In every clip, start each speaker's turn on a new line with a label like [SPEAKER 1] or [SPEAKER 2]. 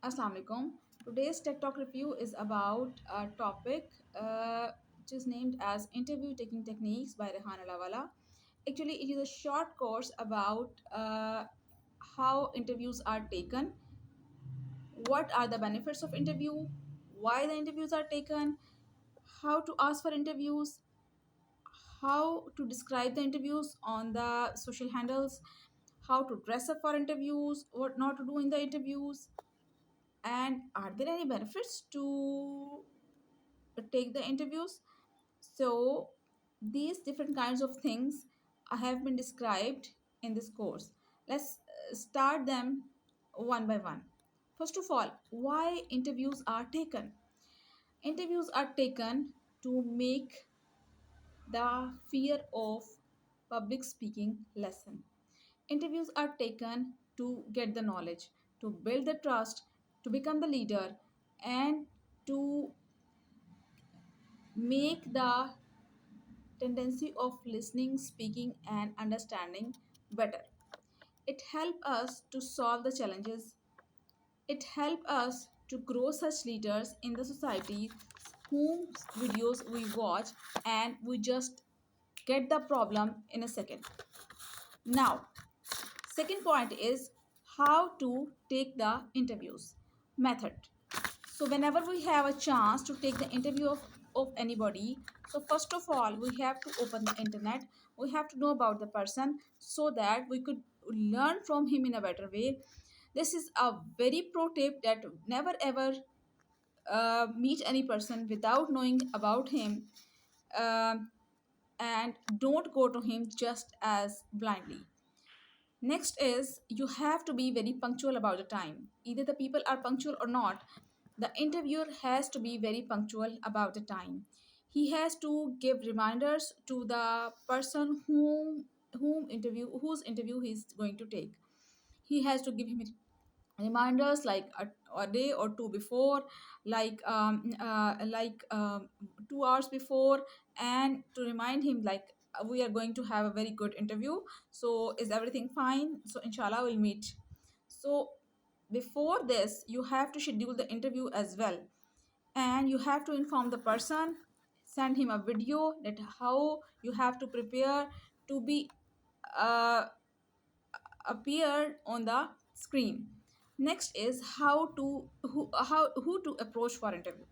[SPEAKER 1] Assalamu alaikum. Today's Tech Talk review is about a topic which is named as Interview Taking Techniques by Rehan wllah. Actually, it is a short course about how interviews are taken, what are the benefits of interview, why the interviews are taken, how to ask for interviews, how to describe the interviews on the social handles, how to dress up for interviews, what not to do in the interviews, and are there any benefits to take the interviews. So these different kinds of things have been described in this course. Let's start them one by one. First of all, why interviews are taken. Interviews are taken to make the fear of public speaking lessen. Interviews are taken to get the knowledge, to build the trust, to become the leader, and to make the tendency of listening, speaking, and understanding better. It helps us to solve the challenges. It helps us to grow such leaders in the society whose videos we watch and we just get the problem in a second. Now, second point is how to take the interviews method. So whenever we have a chance to take the interview of anybody, so first of all we have to open the internet. We have to know about the person so that we could learn from him in a better way. This is a very pro tip, that never ever meet any person without knowing about him, um, and don't go to him just as blindly. Next is you have to be very punctual about the time. Either the people are punctual or not, the interviewer has to be very punctual about the time. He has to give reminders to the person whose interview he's going to take. He has to give him reminders like a day or two before, like 2 hours before, and to remind him like we are going to have a very good interview, so is everything fine, so inshallah we'll meet. So before this you have to schedule the interview as well, and you have to inform the person, send him a video that how you have to prepare to be uh, appear on the screen. Next is who to approach for interview.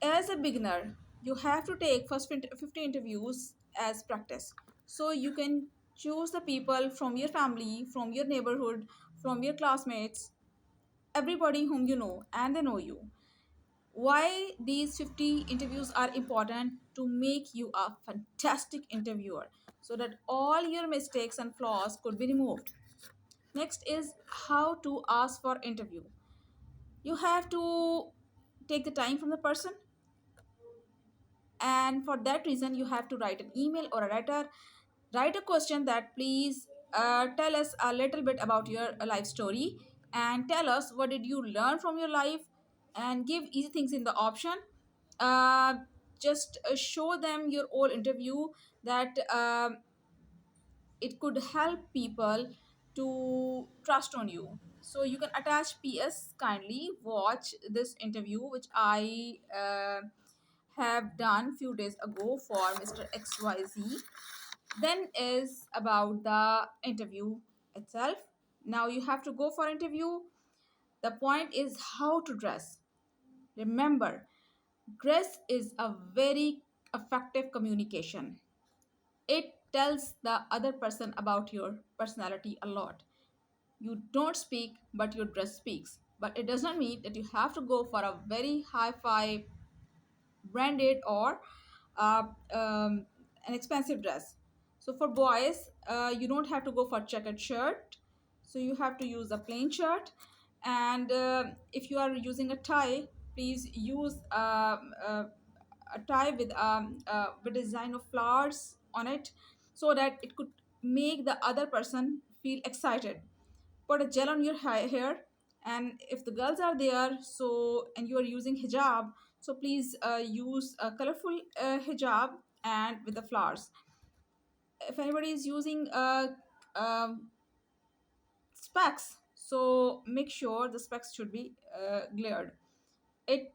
[SPEAKER 1] As a beginner, you have to take first 50 interviews as practice. So you can choose the people from your family, from your neighborhood, from your classmates, everybody whom you know and they know you. Why these 50 interviews are important? To make you a fantastic interviewer so that all your mistakes and flaws could be removed. Next is how to ask for interview. You have to take the time from the person, and for that reason you have to write an email or a letter. Write a question that please tell us a little bit about your life story, and tell us what did you learn from your life, and give easy things in the option. uh, just show them your whole interview, that it could help people to trust on you. So you can attach ps, kindly watch this interview which I have done few days ago for Mr. XYZ. Then is about the interview itself. Now you have to go for interview. The point is how to dress. Remember, dress is a very effective communication. It tells the other person about your personality a lot. You don't speak, but your dress speaks. But it does not mean that you have to go for a very hi-fi branded or uh, um, an expensive dress. So for boys, you don't have to go for checkered shirt. So you have to use a plain shirt. And if you are using a tie, please use a tie with design of flowers on it, so that it could make the other person feel excited. Put a gel on your hair, and if the girls are there, so and you are using hijab, so please use a colorful hijab and with the flowers. If anybody is using specs, So make sure the specs should be glared. It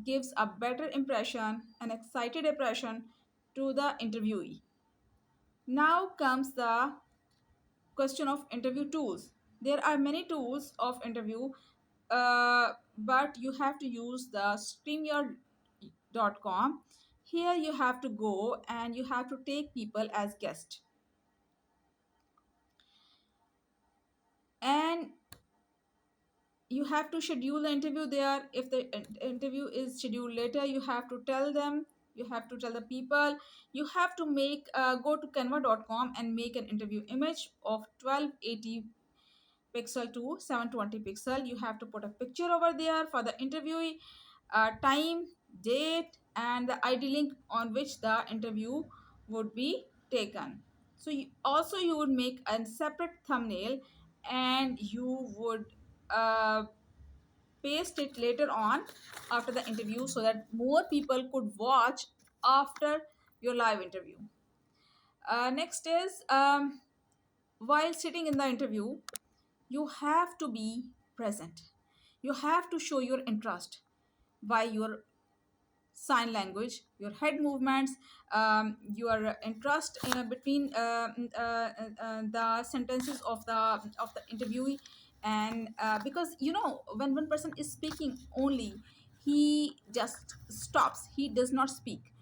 [SPEAKER 1] gives a better impression, an excited impression to the interviewee. Now comes the question of interview tools. There are many tools of interview, but you have to use the streamyard.com. Here you have to go and you have to take people as guests, and you have to schedule the interview there. If the interview is scheduled later, you have to tell them, you have to tell the people. You have to make go to canva.com and make an interview image of 1280 pixel to 720 pixel. You have to put a picture over there for the interviewee, time, date, and the id link on which the interview would be taken. So also you would make a separate thumbnail, and you would uh, paste it later on after the interview so that more people could watch after your live interview. Next is, while sitting in the interview, you have to be present. You have to show your interest by your sign language, your head movements, your interest between the sentences of the interviewee. And because when one person is speaking only, he just stops, he does not speak.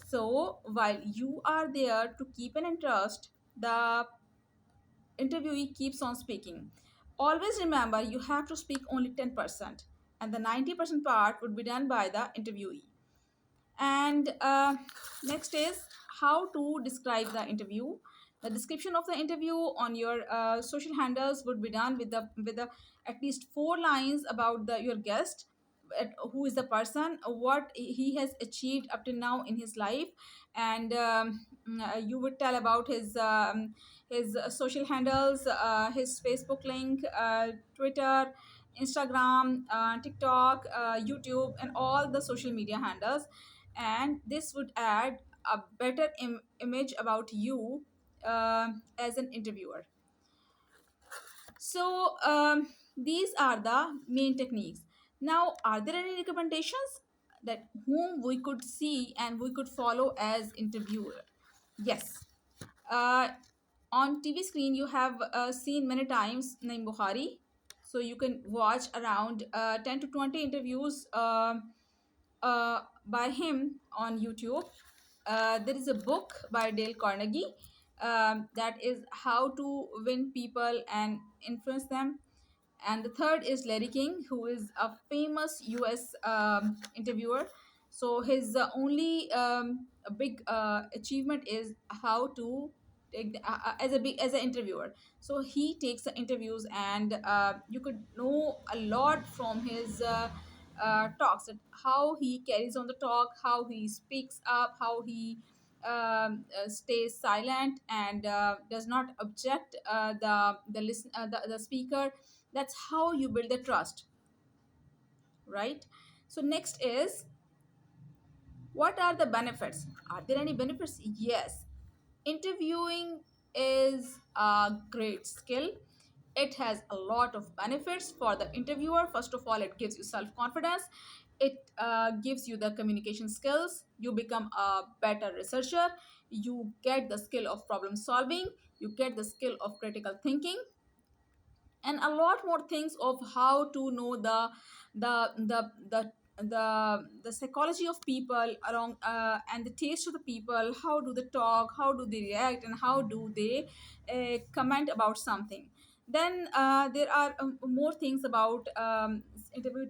[SPEAKER 1] So while you are there to keep an interest, the interviewee keeps on speaking. Always remember, you have to speak only 10%, and the 90% part would be done by the interviewee. And next is how to describe the interview. The description of the interview on your social handles would be done with the at least 4 lines about your guest, who is the person, what he has achieved up to now in his life. And you would tell about his social handles, his Facebook link, Twitter, Instagram, TikTok, YouTube, and all the social media handles. And this would add a better image about you as an interviewer. So these are the main techniques. Now, are there any recommendations that whom we could see and we could follow as interviewer? Yes. uh, on TV screen you have seen many times Naeem Bukhari. So you can watch around 10 to 20 interviews by him on YouTube. There is a book by Dale Carnegie, that is How to Win People and Influence Them. And the third is Larry King, who is a famous US interviewer. So his only a big achievement is how to take as a big as an interviewer. So he takes the interviews, and you could know a lot from his talks, that how he carries on the talk, how he speaks up, how he stays silent and does not object the speaker. That's how you build the trust, right? So next is, what are the benefits? Are there any benefits? Yes. Interviewing is a great skill. It has a lot of benefits for the interviewer. First of all, it gives you self confidence. It gives you the communication skills. You become a better researcher. You get the skill of problem solving. You get the skill of critical thinking, and a lot more things of how to know the the the the psychology of people along, and the taste of the people. How do they talk, how do they react, and how do they comment about something. Then there are more things about interview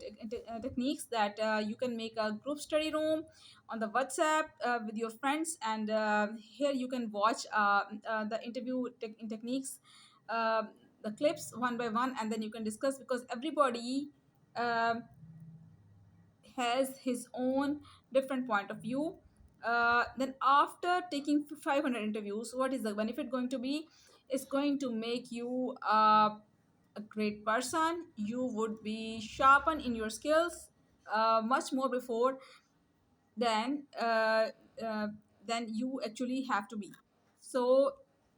[SPEAKER 1] techniques, that you can make a group study room on the WhatsApp with your friends, and here you can watch the interview techniques, uh, the clips one by one, and then you can discuss, because everybody um has his own different point of view. Then after taking 500 interviews, what is the benefit going to be? It's going to make you a great person. You would be sharpened in your skills much more before than uh, than you actually have to be. So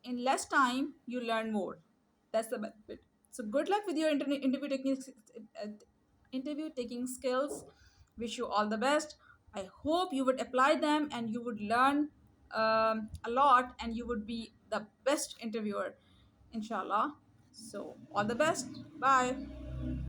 [SPEAKER 1] in less time you learn more. That's the benefit. So good luck with your uh, interview taking skills. Wish you all the best. I hope you would apply them and you would learn a lot and you would be the best interviewer, inshallah. So all the best. Bye.